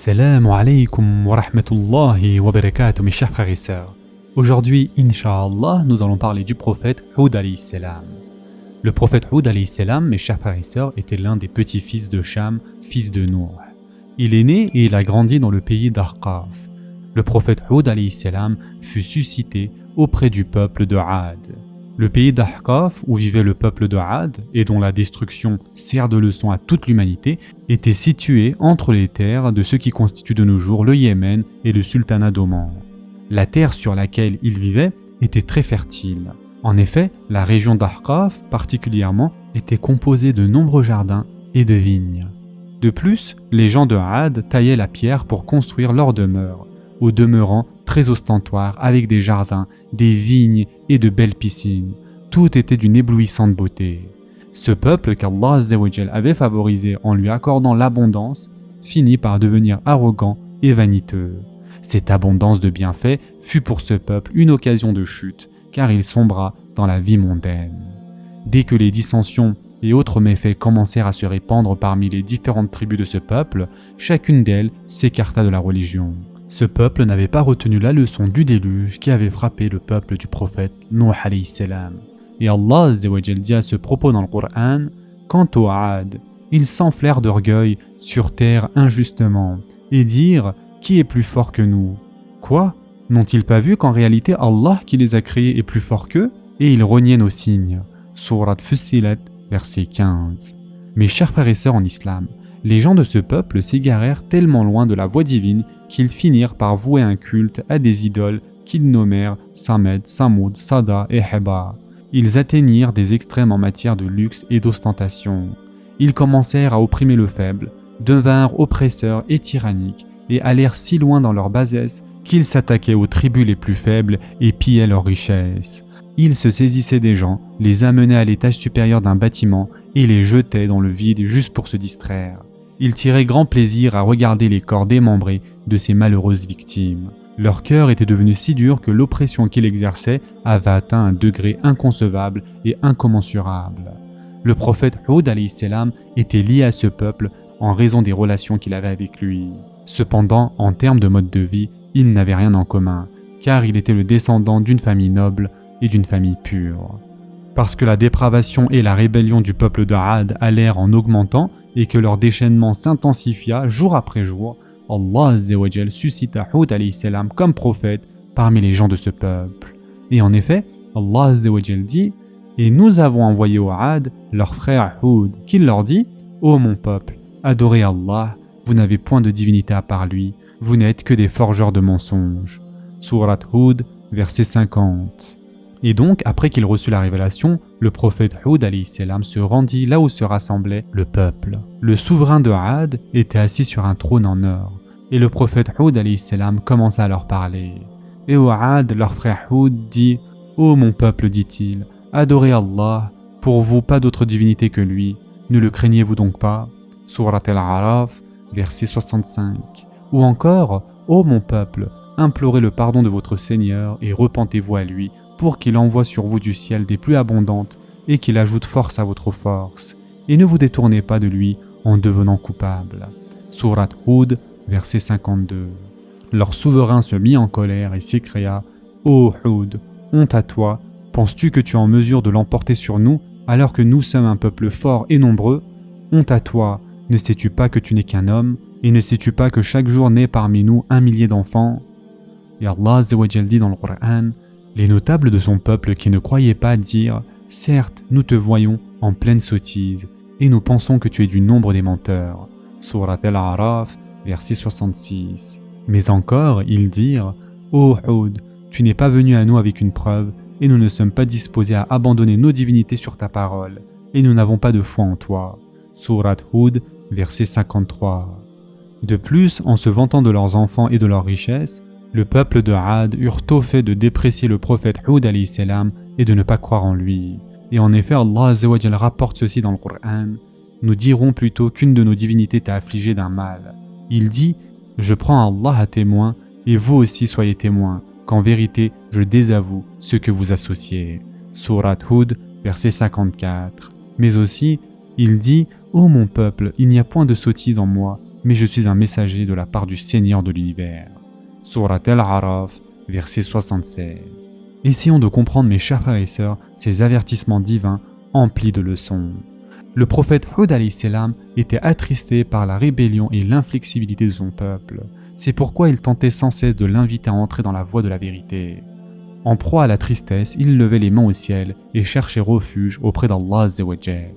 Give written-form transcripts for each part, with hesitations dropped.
Assalamu alaikum wa rahmatullahi wa barakatuh mes chers frères et sœurs. Aujourd'hui, Inch'Allah, nous allons parler du prophète Houd alayhi salam. Le prophète Houd alayhi salam, mes chers frères et sœurs, était l'un des petits-fils de Cham, fils de Nour. Il est né et il a grandi dans le pays d'Arqaf. Le prophète Houd alayhi salam fut suscité auprès du peuple de Ad. Le pays d'Ahqaf, où vivait le peuple de Ad, et dont la destruction sert de leçon à toute l'humanité, était situé entre les terres de ce qui constitue de nos jours le Yémen et le sultanat d'Oman. La terre sur laquelle il vivait était très fertile. En effet, la région d'Ahqaf, particulièrement, était composée de nombreux jardins et de vignes. De plus, les gens de Ad taillaient la pierre pour construire leur demeure, au demeurant très ostentoire avec des jardins, des vignes et de belles piscines. Tout était d'une éblouissante beauté. Ce peuple qu'Allah Azza wa Jal avait favorisé en lui accordant l'abondance finit par devenir arrogant et vaniteux. Cette abondance de bienfaits fut pour ce peuple une occasion de chute, car il sombra dans la vie mondaine. Dès que les dissensions et autres méfaits commencèrent à se répandre parmi les différentes tribus de ce peuple, chacune d'elles s'écarta de la religion. Ce peuple n'avait pas retenu la leçon du déluge qui avait frappé le peuple du prophète Nuh alayhi salam. Et Allah Azza wa Jal dit à ce propos dans le Coran: quant aux Ad, ils s'enflèrent d'orgueil sur terre injustement et dirent: qui est plus fort que nous? Quoi? N'ont-ils pas vu qu'en réalité Allah qui les a créés est plus fort qu'eux? Et ils reniaient nos signes. Sourate Fussilat, verset 15. Mes chers frères et sœurs en islam, les gens de ce peuple s'égarèrent tellement loin de la voie divine qu'ils finirent par vouer un culte à des idoles qu'ils nommèrent Samed, Samoud, Sada et Heba. Ils atteignirent des extrêmes en matière de luxe et d'ostentation. Ils commencèrent à opprimer le faible, devinrent oppresseurs et tyranniques, et allèrent si loin dans leur bassesse qu'ils s'attaquaient aux tribus les plus faibles et pillaient leurs richesses. Ils se saisissaient des gens, les amenaient à l'étage supérieur d'un bâtiment et les jetaient dans le vide juste pour se distraire. Ils tiraient grand plaisir à regarder les corps démembrés de ces malheureuses victimes. Leur cœur était devenu si dur que l'oppression qu'ils exerçaient avait atteint un degré inconcevable et incommensurable. Le prophète Houd alayhi salam était lié à ce peuple en raison des relations qu'il avait avec lui. Cependant, en termes de mode de vie, ils n'avaient rien en commun, car il était le descendant d'une famille noble et d'une famille pure. Parce que la dépravation et la rébellion du peuple de Ad allèrent en augmentant et que leur déchaînement s'intensifia jour après jour, Allah Azza wa Jal suscita Houd alayhi salam comme prophète parmi les gens de ce peuple. Et en effet, Allah Azza wa Jal dit: et nous avons envoyé au Ad leur frère Houd, qui leur dit: ô mon peuple, adorez Allah, vous n'avez point de divinité à part lui, vous n'êtes que des forgeurs de mensonges. Sourate Houd, verset 50. Et donc, après qu'il reçut la révélation, le prophète Houd alayhi salam se rendit là où se rassemblait le peuple. Le souverain de Ad était assis sur un trône en or, et le prophète Houd alayhi salam commença à leur parler. Et au Ad, leur frère Houd dit: ô mon peuple, dit-il, adorez Allah, pour vous pas d'autre divinité que lui, ne le craignez-vous donc pas? Sourate Al-Araf, verset 65. Ou encore: ô mon peuple, implorez le pardon de votre Seigneur et repentez-vous à lui, pour qu'il envoie sur vous du ciel des pluies abondantes et qu'il ajoute force à votre force. Et ne vous détournez pas de lui en devenant coupable. Sourate Houd, verset 52. Leur souverain se mit en colère et s'écria: ô Houd, honte à toi, penses-tu que tu es en mesure de l'emporter sur nous alors que nous sommes un peuple fort et nombreux? Honte à toi, ne sais-tu pas que tu n'es qu'un homme, et ne sais-tu pas que chaque jour naît parmi nous 1 millier d'enfants? Et Allah Azza wa Jal dit dans le Coran: les notables de son peuple qui ne croyaient pas dirent: certes, nous te voyons en pleine sottise, et nous pensons que tu es du nombre des menteurs. Sourate Al-Araf, verset 66. Mais encore, ils dirent: ô Houd, tu n'es pas venu à nous avec une preuve, et nous ne sommes pas disposés à abandonner nos divinités sur ta parole, et nous n'avons pas de foi en toi. Sourate Houd, verset 53. De plus, en se vantant de leurs enfants et de leurs richesses, le peuple de Ad eurent tôt fait de déprécier le prophète Houd alayhi salam et de ne pas croire en lui. Et en effet, Allah Azza wa Jal rapporte ceci dans le Coran: nous dirons plutôt qu'une de nos divinités t'a affligé d'un mal. Il dit: je prends Allah à témoin, et vous aussi soyez témoins, qu'en vérité je désavoue ce que vous associez. Sourate Houd, verset 54. Mais aussi, il dit: ô mon peuple, il n'y a point de sottise en moi, mais je suis un messager de la part du Seigneur de l'univers. Surat Al-Araf, verset 76. Essayons de comprendre, mes chers frères et sœurs, ces avertissements divins emplis de leçons. Le prophète Hud alayhi salam était attristé par la rébellion et l'inflexibilité de son peuple. C'est pourquoi il tentait sans cesse de l'inviter à entrer dans la voie de la vérité. En proie à la tristesse, il levait les mains au ciel et cherchait refuge auprès d'Allah Azza wa Jal.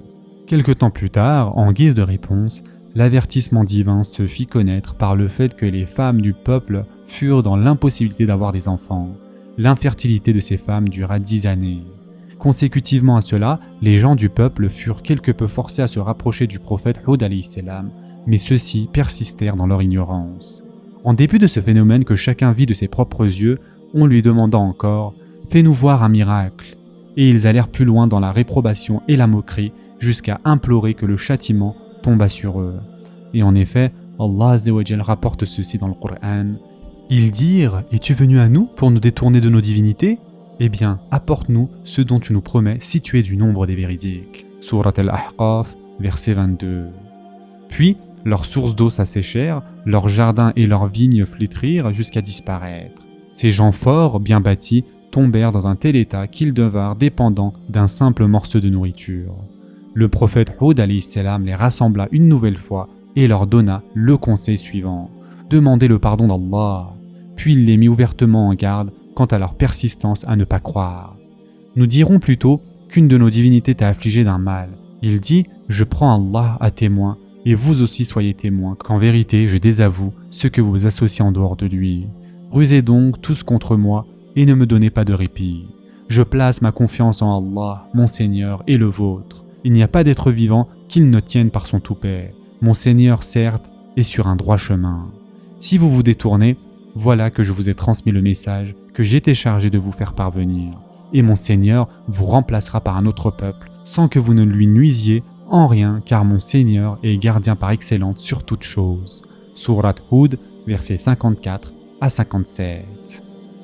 Quelque temps plus tard, en guise de réponse, l'avertissement divin se fit connaître par le fait que les femmes du peuple furent dans l'impossibilité d'avoir des enfants. L'infertilité de ces femmes dura 10 années. Consécutivement à cela, les gens du peuple furent quelque peu forcés à se rapprocher du prophète Hud alayhi salam, mais ceux-ci persistèrent dans leur ignorance. En dépit de ce phénomène que chacun vit de ses propres yeux, on lui demanda encore « Fais-nous voir un miracle » et ils allèrent plus loin dans la réprobation et la moquerie jusqu'à implorer que le châtiment tomba sur eux. Et en effet, Allah Azza wa Jal rapporte ceci dans le Coran. Ils dirent « Es-tu venu à nous pour nous détourner de nos divinités ? Eh bien, apporte-nous ce dont tu nous promets si tu es du nombre des véridiques. » Surat Al-Ahqaf, verset 22. Puis, leurs sources d'eau s'asséchèrent, leurs jardins et leurs vignes flétrirent jusqu'à disparaître. Ces gens forts, bien bâtis, tombèrent dans un tel état qu'ils devinrent dépendants d'un simple morceau de nourriture. Le prophète Hud alayhi salam les rassembla une nouvelle fois et leur donna le conseil suivant. Demandez le pardon d'Allah. Puis il les mit ouvertement en garde quant à leur persistance à ne pas croire. Nous dirons plutôt qu'une de nos divinités t'a affligé d'un mal. Il dit « Je prends Allah à témoin et vous aussi soyez témoins qu'en vérité je désavoue ce que vous associez en dehors de lui. Rusez donc tous contre moi et ne me donnez pas de répit. Je place ma confiance en Allah, mon Seigneur et le vôtre. Il n'y a pas d'être vivant qu'il ne tienne par son toupet. Mon Seigneur, certes, est sur un droit chemin. Si vous vous détournez, voilà que je vous ai transmis le message que j'étais chargé de vous faire parvenir. Et mon Seigneur vous remplacera par un autre peuple, sans que vous ne lui nuisiez en rien, car mon Seigneur est gardien par excellence sur toute chose. Surat Hud, versets 54 à 57.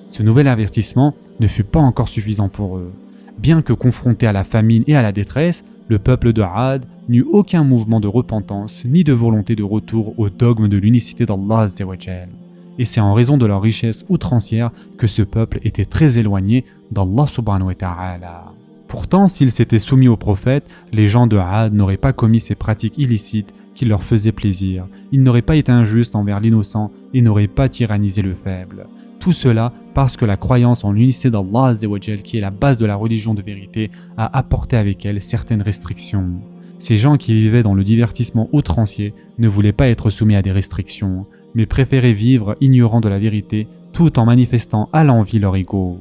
Ce nouvel avertissement ne fut pas encore suffisant pour eux. Bien que confronté à la famine et à la détresse, le peuple de Had n'eut aucun mouvement de repentance ni de volonté de retour au dogme de l'unicité d'Allah Azza wa Jal. Et c'est en raison de leur richesse outrancière que ce peuple était très éloigné d'Allah subhanahu wa ta'ala. Pourtant, s'ils s'étaient soumis au prophète, les gens de Had n'auraient pas commis ces pratiques illicites qui leur faisaient plaisir. Ils n'auraient pas été injustes envers l'innocent et n'auraient pas tyrannisé le faible. Tout cela parce que la croyance en l'unicité d'Allah Azza wa Jal, qui est la base de la religion de vérité, a apporté avec elle certaines restrictions. Ces gens qui vivaient dans le divertissement outrancier ne voulaient pas être soumis à des restrictions, mais préféraient vivre ignorant de la vérité tout en manifestant à l'envi leur ego.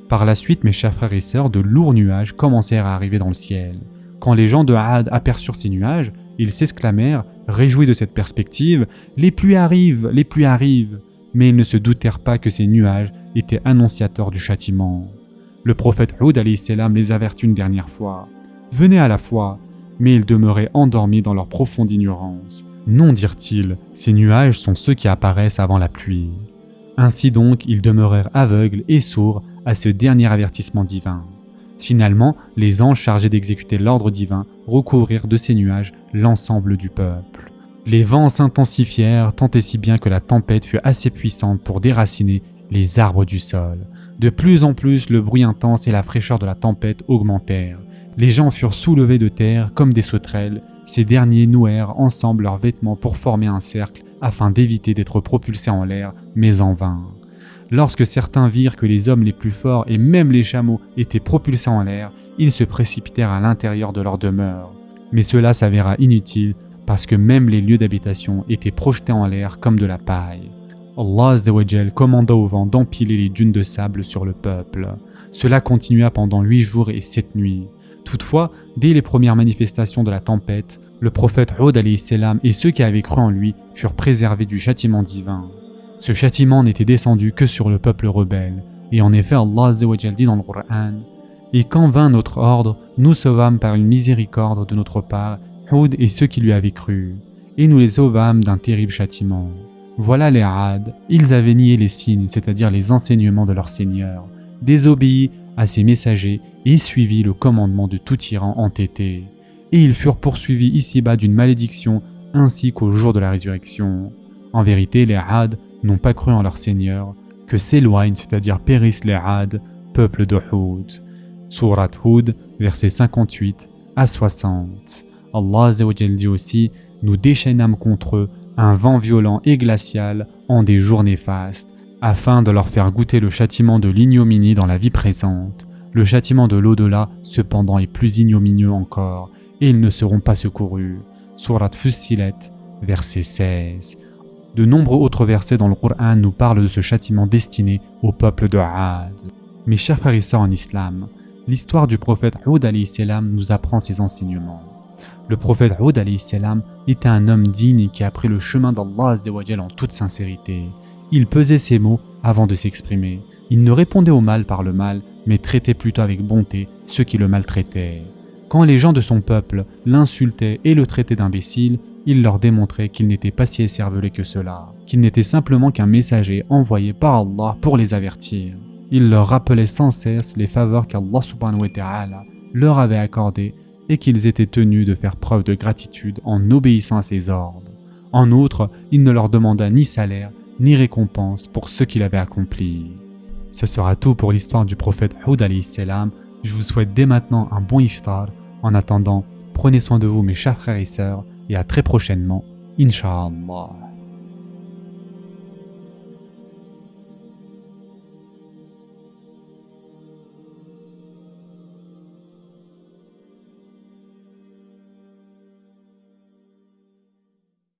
Par la suite, mes chers frères et sœurs, de lourds nuages commencèrent à arriver dans le ciel. Quand les gens de Had aperçurent ces nuages, ils s'exclamèrent, réjouis de cette perspective, « Les pluies arrivent, les pluies arrivent !» Mais ils ne se doutèrent pas que ces nuages étaient annonciateurs du châtiment. Le prophète Hud alayhi salam les avertit une dernière fois. « Venez à la foi !» Mais ils demeuraient endormis dans leur profonde ignorance. « Non, dirent-ils, ces nuages sont ceux qui apparaissent avant la pluie. » Ainsi donc, ils demeurèrent aveugles et sourds à ce dernier avertissement divin. Finalement, les anges chargés d'exécuter l'ordre divin recouvrirent de ces nuages l'ensemble du peuple. Les vents s'intensifièrent tant et si bien que la tempête fut assez puissante pour déraciner les arbres du sol. De plus en plus, le bruit intense et la fraîcheur de la tempête augmentèrent. Les gens furent soulevés de terre comme des sauterelles. Ces derniers nouèrent ensemble leurs vêtements pour former un cercle afin d'éviter d'être propulsés en l'air, mais en vain. Lorsque certains virent que les hommes les plus forts et même les chameaux étaient propulsés en l'air, ils se précipitèrent à l'intérieur de leur demeure. Mais cela s'avéra inutile parce que même les lieux d'habitation étaient projetés en l'air comme de la paille. Allah Azza wa Jal commanda au vent d'empiler les dunes de sable sur le peuple. Cela continua pendant 8 jours et 7 nuits. Toutefois, dès les premières manifestations de la tempête, le prophète Hud alayhi salam et ceux qui avaient cru en lui furent préservés du châtiment divin. Ce châtiment n'était descendu que sur le peuple rebelle. Et en effet, Allah Azza wa Jal dit dans le Coran « Et quand vint notre ordre, nous sauvâmes par une miséricorde de notre part Hud et ceux qui lui avaient cru, et nous les sauvâmes d'un terrible châtiment. Voilà les Had, ils avaient nié les signes, c'est-à-dire les enseignements de leur Seigneur, désobéi à ses messagers et suivi le commandement de tout tyran entêté. Et ils furent poursuivis ici-bas d'une malédiction ainsi qu'au jour de la résurrection. En vérité, les Had n'ont pas cru en leur Seigneur, que s'éloignent, c'est-à-dire périssent les Had, peuple de Houd. Sourate Houd, versets 58 à 60. Allah Azza wa Jal dit aussi: nous déchaînâmes contre eux un vent violent et glacial en des jours néfastes, afin de leur faire goûter le châtiment de l'ignominie dans la vie présente. Le châtiment de l'au-delà, cependant, est plus ignominieux encore, et ils ne seront pas secourus. Sourate Fussilet, verset 16. De nombreux autres versets dans le Coran nous parlent de ce châtiment destiné au peuple de Had. Mes chers frères et sœurs en islam, l'histoire du prophète Houd alayhi salam nous apprend ses enseignements. Le prophète Houd alayhi salam était un homme digne qui a pris le chemin d'Allah Azza wa Jal en toute sincérité. Il pesait ses mots avant de s'exprimer. Il ne répondait au mal par le mal, mais traitait plutôt avec bonté ceux qui le maltraitaient. Quand les gens de son peuple l'insultaient et le traitaient d'imbécile, il leur démontrait qu'il n'était pas si écervelé que cela, qu'il n'était simplement qu'un messager envoyé par Allah pour les avertir. Il leur rappelait sans cesse les faveurs qu'Allah subhanahu wa ta'ala leur avait accordées et qu'ils étaient tenus de faire preuve de gratitude en obéissant à ses ordres. En outre, il ne leur demanda ni salaire, ni récompense pour ce qu'il avait accompli. Ce sera tout pour l'histoire du prophète Houd alayhi salam. Je vous souhaite dès maintenant un bon iftar. En attendant, prenez soin de vous mes chers frères et sœurs et à très prochainement, Inch'Allah.